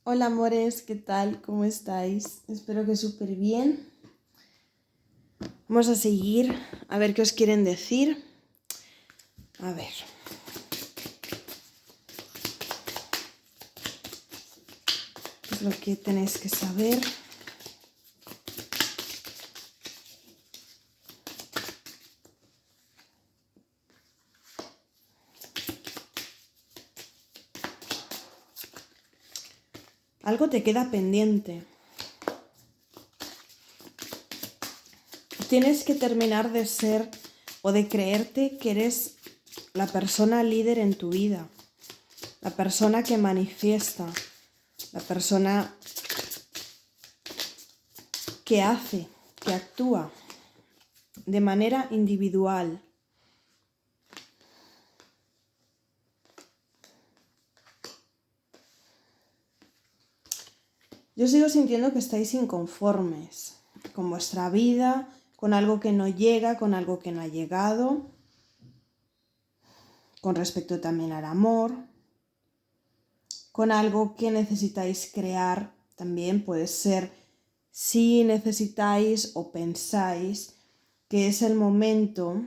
Hola amores, ¿qué tal? ¿Cómo estáis? Espero que súper bien. Vamos a seguir a ver qué os quieren decir. A ver. ¿Qué es lo que tenéis que saber? Algo te queda pendiente. Tienes que terminar de ser o de creerte que eres la persona líder en tu vida, la persona que manifiesta, la persona que hace, que actúa de manera individual. Yo sigo sintiendo que estáis inconformes con vuestra vida, con algo que no llega, con algo que no ha llegado, con respecto también al amor, con algo que necesitáis crear. También puede ser si necesitáis o pensáis que es el momento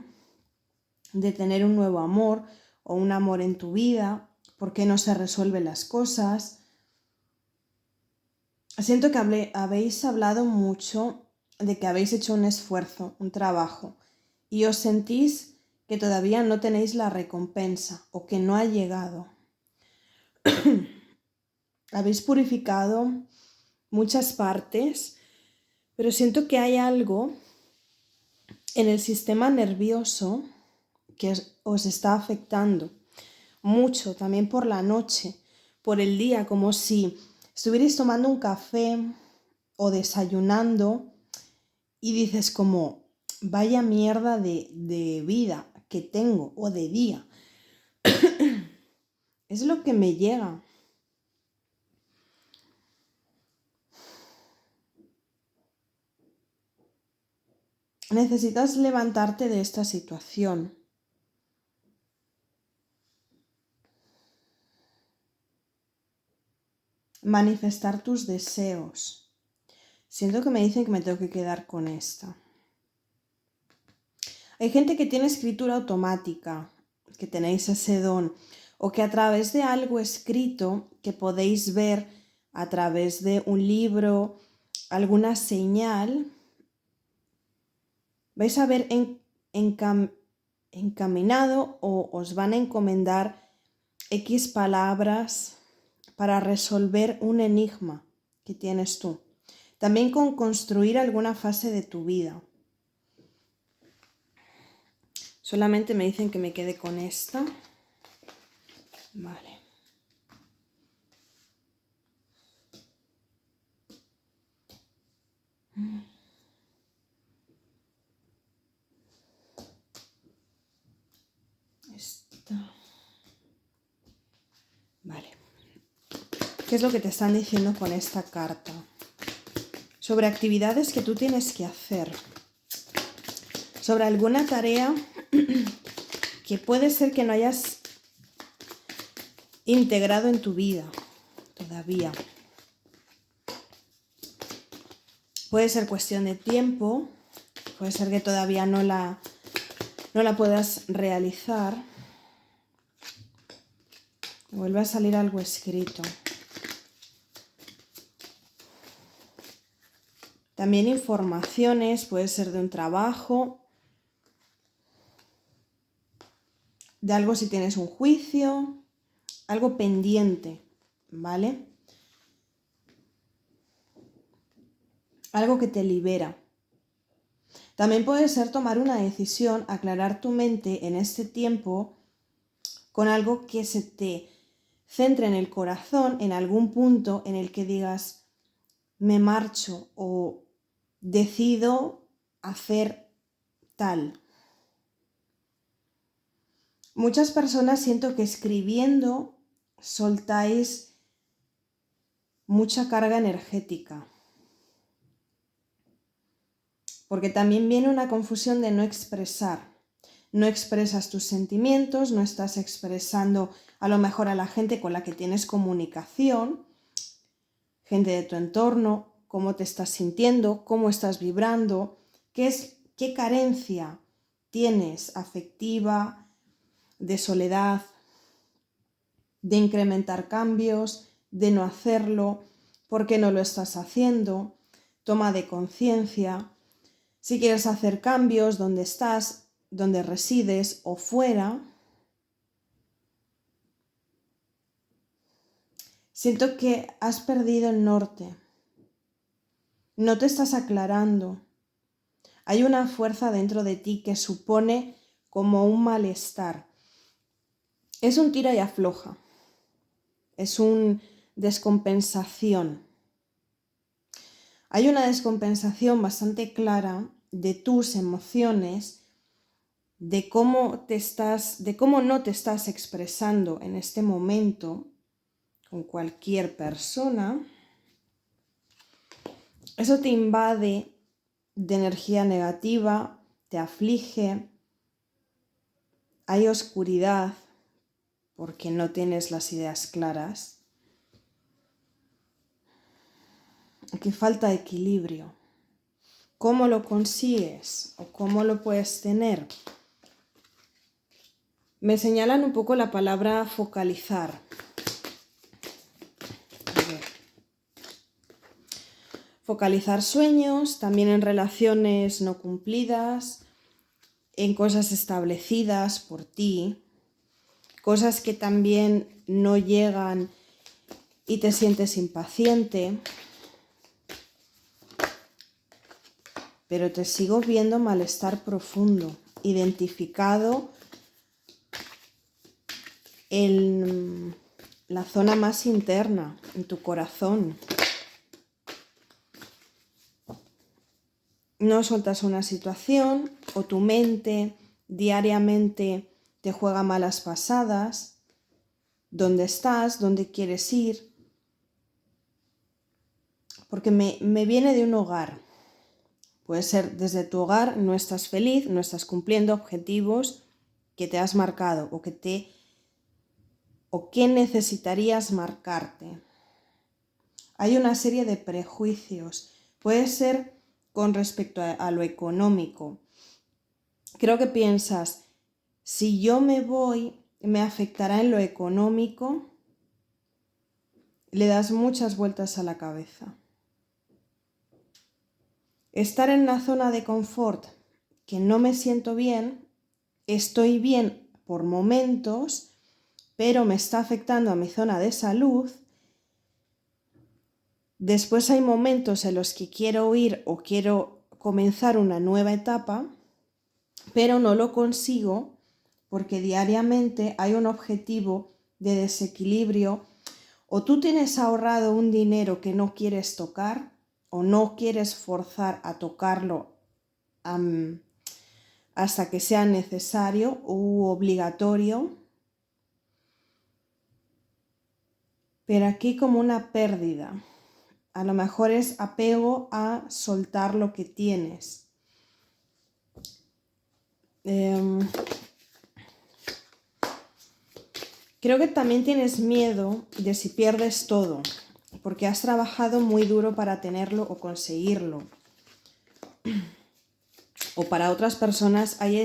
de tener un nuevo amor o un amor en tu vida, porque no se resuelven las cosas. Siento que habéis hablado mucho de que habéis hecho un esfuerzo, un trabajo, y os sentís que todavía no tenéis la recompensa o que no ha llegado. Habéis purificado muchas partes, pero siento que hay algo en el sistema nervioso que os está afectando mucho, también por la noche, por el día, como si estuvierais tomando un café o desayunando y dices como, vaya mierda de vida que tengo o de día. Es lo que me llega. Necesitas levantarte de esta situación. Manifestar tus deseos. Siento que me dicen que me tengo que quedar con esta. Hay gente que tiene escritura automática, que tenéis ese don, o que a través de algo escrito que podéis ver a través de un libro, alguna señal, vais a ver encaminado o os van a encomendar X palabras para resolver un enigma que tienes tú. También con construir alguna fase de tu vida. Solamente me dicen que me quede con esta. Vale. Esta. Vale. ¿Qué es lo que te están diciendo con esta carta? Sobre actividades que tú tienes que hacer. Sobre alguna tarea que puede ser que no hayas integrado en tu vida todavía. Puede ser cuestión de tiempo, puede ser que todavía no la puedas realizar. Vuelve a salir algo escrito. También informaciones, puede ser de un trabajo, de algo si tienes un juicio, algo pendiente, ¿vale? Algo que te libera. También puede ser tomar una decisión, aclarar tu mente en este tiempo con algo que se te centre en el corazón, en algún punto en el que digas, me marcho o decido hacer tal. Muchas personas siento que escribiendo soltáis mucha carga energética. Porque también viene una confusión de no expresar. No expresas tus sentimientos, no estás expresando a lo mejor a la gente con la que tienes comunicación. gente de tu entorno, cómo te estás sintiendo, cómo estás vibrando, qué carencia tienes afectiva, de soledad, de incrementar cambios, de no hacerlo, por qué no lo estás haciendo, toma de conciencia. Si quieres hacer cambios donde estás, donde resides o fuera, siento que has perdido el norte, no te estás aclarando. Hay una fuerza dentro de ti que supone como un malestar. Es un tira y afloja, es una descompensación. Hay una descompensación bastante clara de tus emociones, de cómo no te estás expresando en este momento con cualquier persona. Eso te invade de energía negativa, te aflige, hay oscuridad porque no tienes las ideas claras. Aquí falta equilibrio. ¿Cómo lo consigues o cómo lo puedes tener? Me señalan un poco la palabra focalizar. Focalizar sueños, también en relaciones no cumplidas, en cosas establecidas por ti, cosas que también no llegan y te sientes impaciente, pero te sigo viendo malestar profundo, identificado en la zona más interna, en tu corazón. No sueltas una situación o tu mente diariamente te juega malas pasadas. ¿Dónde estás? ¿Dónde quieres ir? Porque me viene de un hogar. Puede ser desde tu hogar, no estás feliz, no estás cumpliendo objetivos que te has marcado o que necesitarías marcarte. Hay una serie de prejuicios. Puede ser con respecto a lo económico. Creo que piensas, si yo me voy, me afectará en lo económico. Le das muchas vueltas a la cabeza. Estar en una zona de confort que no me siento bien, estoy bien por momentos, pero me está afectando a mi zona de salud. Después hay momentos en los que quiero huir o quiero comenzar una nueva etapa, pero no lo consigo porque diariamente hay un objetivo de desequilibrio. O tú tienes ahorrado un dinero que no quieres tocar o no quieres forzar a tocarlo hasta que sea necesario u obligatorio. Pero aquí como una pérdida. A lo mejor es apego a soltar lo que tienes. Creo que también tienes miedo de si pierdes todo, porque has trabajado muy duro para tenerlo o conseguirlo. O para otras personas hay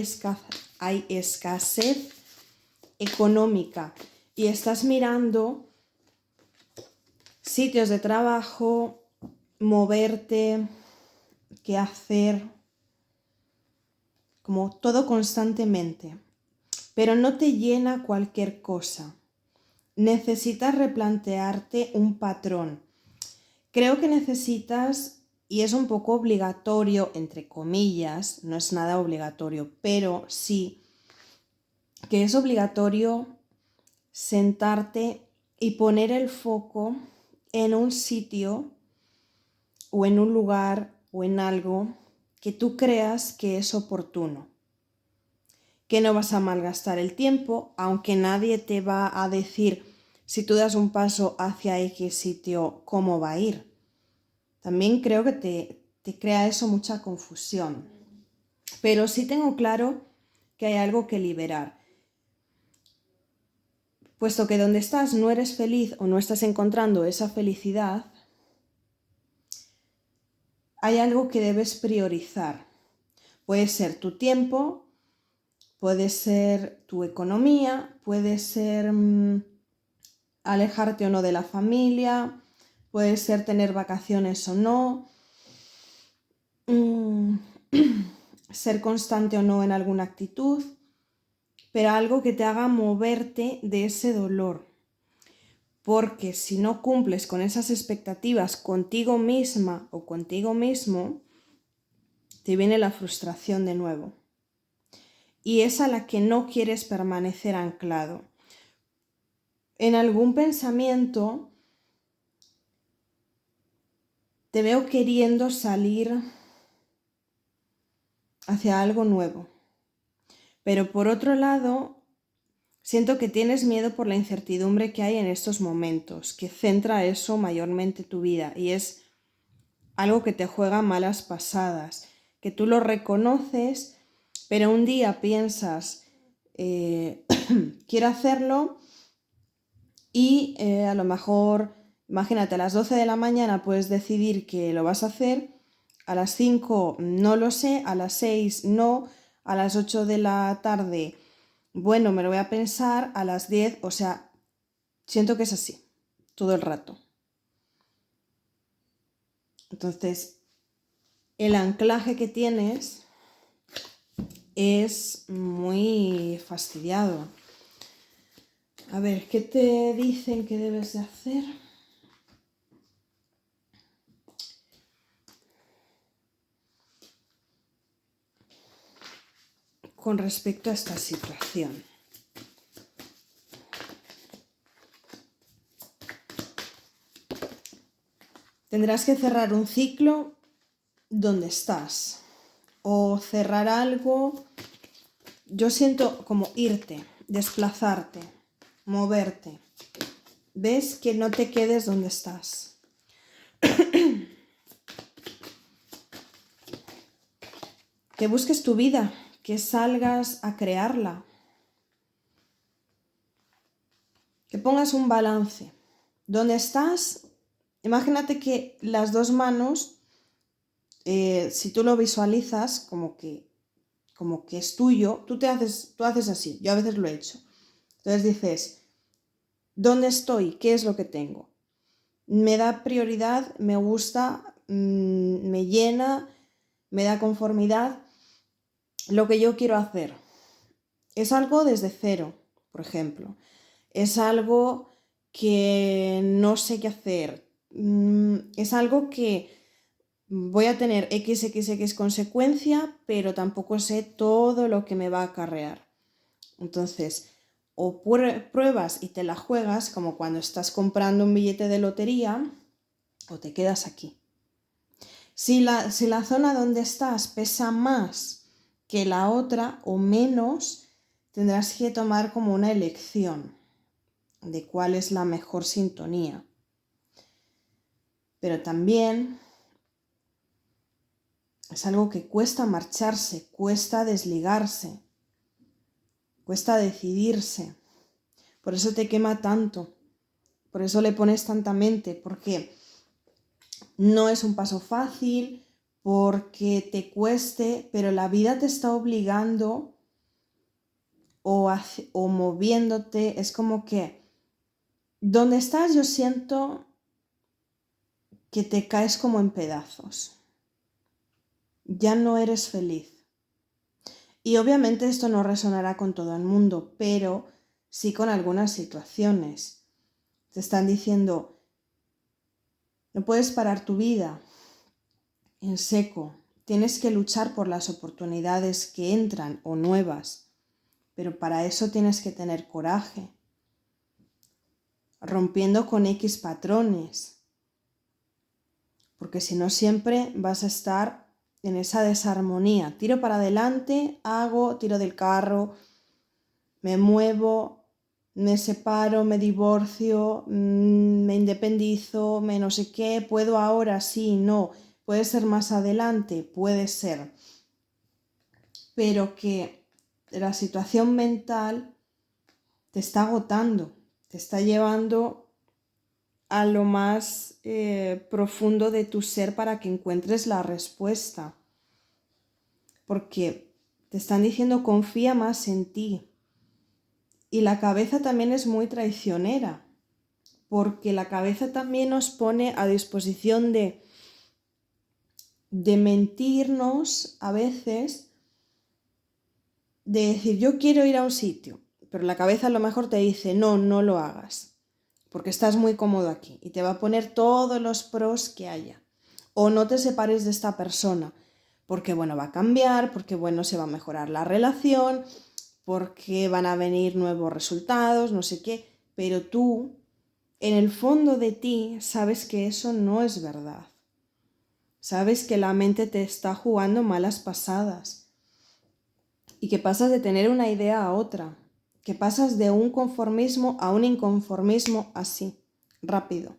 escasez económica y estás mirando sitios de trabajo, moverte, qué hacer, como todo constantemente. Pero no te llena cualquier cosa. Necesitas replantearte un patrón. Creo que necesitas, y es un poco obligatorio, entre comillas, no es nada obligatorio, pero sí que es obligatorio sentarte y poner el foco en un sitio o en un lugar o en algo que tú creas que es oportuno, que no vas a malgastar el tiempo, aunque nadie te va a decir si tú das un paso hacia X sitio, cómo va a ir. También creo que te crea eso mucha confusión. Pero sí tengo claro que hay algo que liberar. Puesto que donde estás no eres feliz o no estás encontrando esa felicidad, hay algo que debes priorizar. Puede ser tu tiempo, puede ser tu economía, puede ser alejarte o no de la familia, puede ser tener vacaciones o no, ser constante o no en alguna actitud, pero algo que te haga moverte de ese dolor. Porque si no cumples con esas expectativas contigo misma o contigo mismo, te viene la frustración de nuevo. Y es a la que no quieres permanecer anclado. En algún pensamiento te veo queriendo salir hacia algo nuevo. Pero por otro lado, siento que tienes miedo por la incertidumbre que hay en estos momentos, que centra eso mayormente tu vida y es algo que te juega malas pasadas, que tú lo reconoces, pero un día piensas, quiero hacerlo y a lo mejor, imagínate, a las 12 de la mañana puedes decidir que lo vas a hacer, a las 5 no lo sé, a las 6 no, a las 8 de la tarde, bueno, me lo voy a pensar, a las 10, o sea, siento que es así, todo el rato. Entonces, el anclaje que tienes es muy fastidiado. A ver, ¿qué te dicen que debes de hacer? Con respecto a esta situación. Tendrás que cerrar un ciclo donde estás o cerrar algo. Yo siento como irte, desplazarte, moverte. ¿Ves? Que no te quedes donde estás. Que busques tu vida, que salgas a crearla. Que pongas un balance. ¿Dónde estás? Imagínate que las dos manos, si tú lo visualizas como que es tuyo, tú haces así, yo a veces lo he hecho. Entonces dices, ¿dónde estoy? ¿Qué es lo que tengo? Me da prioridad, me gusta, me llena, me da conformidad lo que yo quiero hacer. Es algo desde cero, por ejemplo. Es algo que no sé qué hacer. Es algo que voy a tener XXX consecuencia, pero tampoco sé todo lo que me va a acarrear. Entonces, o pruebas y te la juegas, como cuando estás comprando un billete de lotería, o te quedas aquí. Si la zona donde estás pesa más que la otra o menos, tendrás que tomar como una elección de cuál es la mejor sintonía. Pero también es algo que cuesta marcharse, cuesta desligarse, cuesta decidirse. Por eso te quema tanto, por eso le pones tanta mente, porque no es un paso fácil, porque te cueste, pero la vida te está obligando o moviéndote. Es como que donde estás yo siento que te caes como en pedazos. Ya no eres feliz. Y obviamente esto no resonará con todo el mundo, pero sí con algunas situaciones. Te están diciendo, no puedes parar tu vida en seco, tienes que luchar por las oportunidades que entran o nuevas, pero para eso tienes que tener coraje, rompiendo con X patrones, porque si no siempre vas a estar en esa desarmonía. Tiro para adelante, tiro del carro, me muevo, me separo, me divorcio, me independizo, me no sé qué, puedo ahora, sí, no, puede ser más adelante, puede ser, pero que la situación mental te está agotando, te está llevando a lo más profundo de tu ser para que encuentres la respuesta. Porque te están diciendo confía más en ti. Y la cabeza también es muy traicionera, porque la cabeza también nos pone a disposición de mentirnos a veces, de decir yo quiero ir a un sitio, pero la cabeza a lo mejor te dice no, no lo hagas, porque estás muy cómodo aquí y te va a poner todos los pros que haya. O no te separes de esta persona, porque bueno, va a cambiar, porque bueno, se va a mejorar la relación, porque van a venir nuevos resultados, no sé qué, pero tú, en el fondo de ti, sabes que eso no es verdad. Sabes que la mente te está jugando malas pasadas y que pasas de tener una idea a otra, que pasas de un conformismo a un inconformismo así, rápido,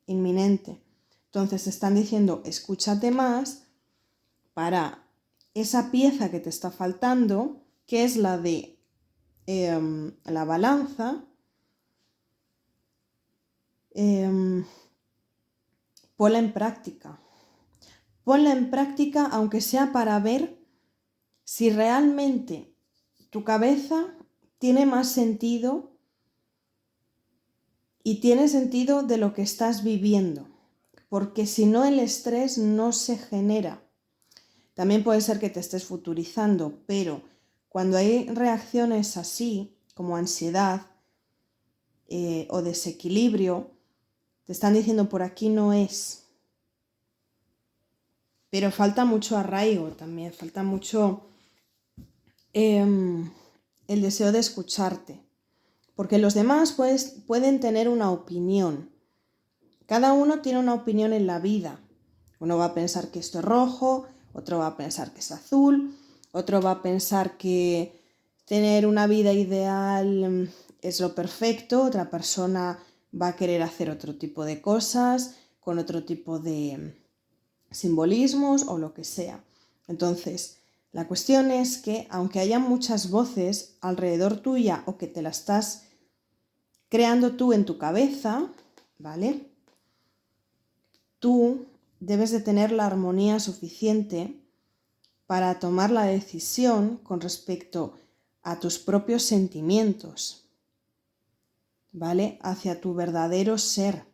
inminente. Entonces te están diciendo, escúchate más para esa pieza que te está faltando, que es la de la balanza. Ponla en práctica. Ponla en práctica aunque sea para ver si realmente tu cabeza tiene más sentido y tiene sentido de lo que estás viviendo. Porque si no, el estrés no se genera. También puede ser que te estés futurizando, pero cuando hay reacciones así, como ansiedad o desequilibrio, te están diciendo por aquí no es. Pero falta mucho arraigo también, falta mucho el deseo de escucharte. Porque los demás pueden tener una opinión. Cada uno tiene una opinión en la vida. Uno va a pensar que esto es rojo, otro va a pensar que es azul, otro va a pensar que tener una vida ideal es lo perfecto, otra persona va a querer hacer otro tipo de cosas, con otro tipo de simbolismos o lo que sea. Entonces, la cuestión es que aunque haya muchas voces alrededor tuya o que te la estás creando tú en tu cabeza, ¿vale? Tú debes de tener la armonía suficiente para tomar la decisión con respecto a tus propios sentimientos, ¿vale? Hacia tu verdadero ser,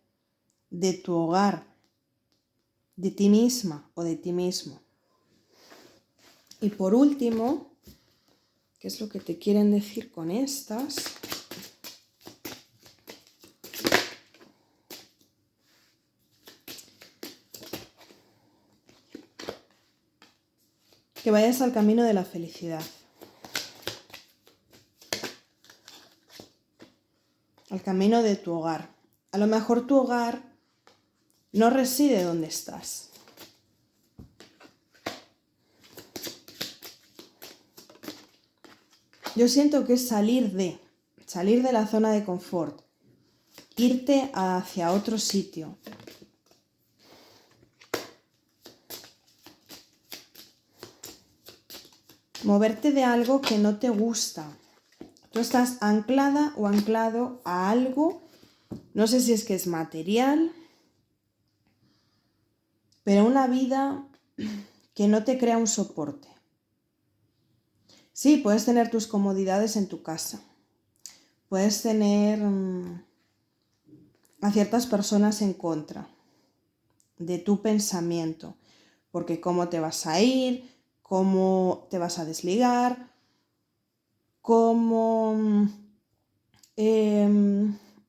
de tu hogar, de ti misma o de ti mismo. Y por último, ¿qué es lo que te quieren decir con estas? Que vayas al camino de la felicidad. Al camino de tu hogar. A lo mejor tu hogar no reside donde estás. Yo siento que es salir de la zona de confort, irte hacia otro sitio. Moverte de algo que no te gusta. Tú estás anclada o anclado a algo, no sé si es que es material, pero una vida que no te crea un soporte. Sí, puedes tener tus comodidades en tu casa. Puedes tener a ciertas personas en contra de tu pensamiento, porque cómo te vas a ir, cómo te vas a desligar, cómo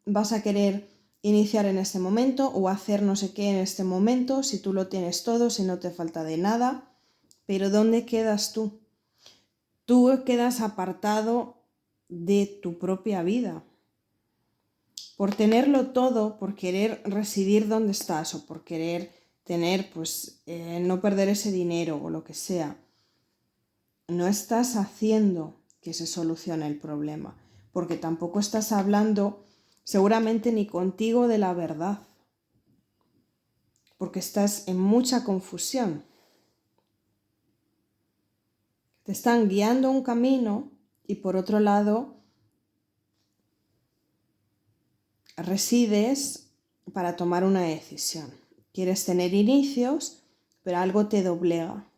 vas a querer iniciar en este momento o hacer no sé qué en este momento, si tú lo tienes todo, si no te falta de nada, pero ¿dónde quedas tú? Tú quedas apartado de tu propia vida. Por tenerlo todo, por querer residir donde estás o por querer tener, pues, no perder ese dinero o lo que sea, no estás haciendo que se solucione el problema, porque tampoco estás hablando seguramente ni contigo de la verdad, porque estás en mucha confusión. Te están guiando un camino y por otro lado resides para tomar una decisión. Quieres tener inicios, pero algo te doblega.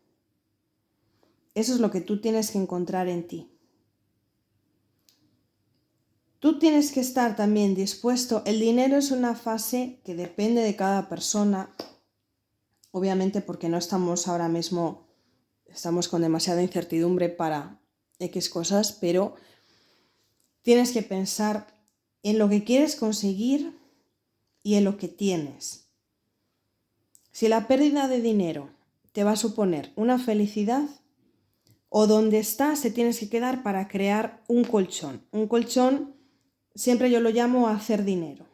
Eso es lo que tú tienes que encontrar en ti. Tú tienes que estar también dispuesto. El dinero es una fase que depende de cada persona, obviamente porque no estamos ahora mismo, estamos con demasiada incertidumbre para X cosas, pero tienes que pensar en lo que quieres conseguir y en lo que tienes. Si la pérdida de dinero te va a suponer una felicidad, o donde estás te tienes que quedar para crear un colchón. Un colchón, siempre yo lo llamo a hacer dinero.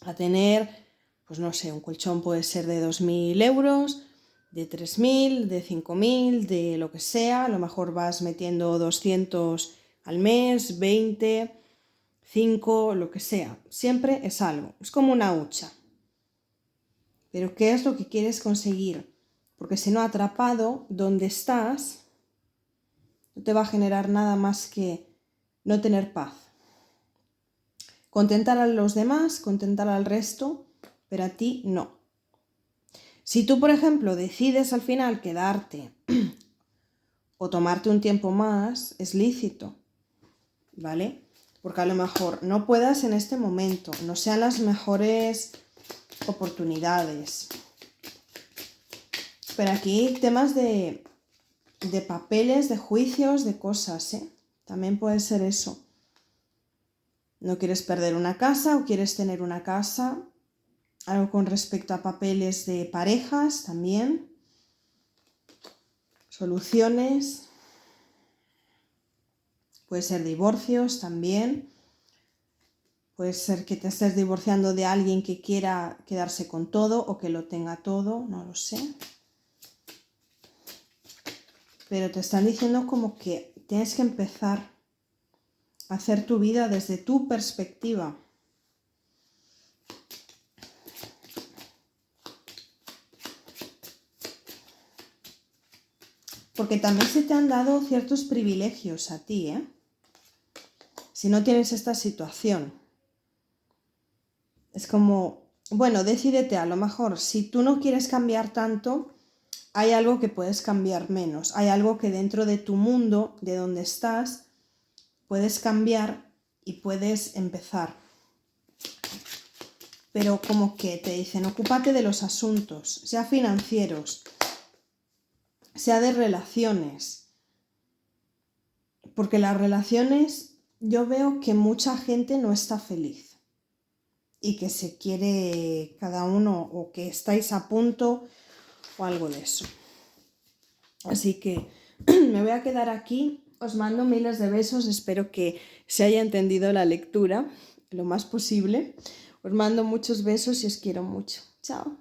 A tener, pues no sé, un colchón puede ser de 2.000 euros, de 3.000, de 5.000, de lo que sea. A lo mejor vas metiendo 200 al mes, 20, 5, lo que sea. Siempre es algo. Es como una hucha. Pero ¿qué es lo que quieres conseguir? Porque si no, atrapado donde estás, no te va a generar nada más que no tener paz. Contentar a los demás, contentar al resto, pero a ti no. Si tú, por ejemplo, decides al final quedarte o tomarte un tiempo más, es lícito, ¿vale? Porque a lo mejor no puedas en este momento, no sean las mejores oportunidades. Pero aquí hay temas de papeles, de juicios, de cosas, ¿eh? También puede ser eso. No quieres perder una casa o quieres tener una casa. Algo con respecto a papeles de parejas también. Soluciones. Puede ser divorcios también. Puede ser que te estés divorciando de alguien que quiera quedarse con todo o que lo tenga todo, no lo sé. Pero te están diciendo como que tienes que empezar a hacer tu vida desde tu perspectiva. Porque también se te han dado ciertos privilegios a ti, ¿eh? Si no tienes esta situación. Es como, bueno, decídete, a lo mejor, si tú no quieres cambiar tanto, hay algo que puedes cambiar menos. Hay algo que dentro de tu mundo, de donde estás, puedes cambiar y puedes empezar. Pero como que te dicen, ocúpate de los asuntos, sea financieros, sea de relaciones. Porque las relaciones, yo veo que mucha gente no está feliz. Y que se quiere cada uno, o que estáis a punto, o algo de eso. Así que me voy a quedar aquí. Os mando miles de besos. Espero que se haya entendido la lectura lo más posible. Os mando muchos besos y os quiero mucho. Chao.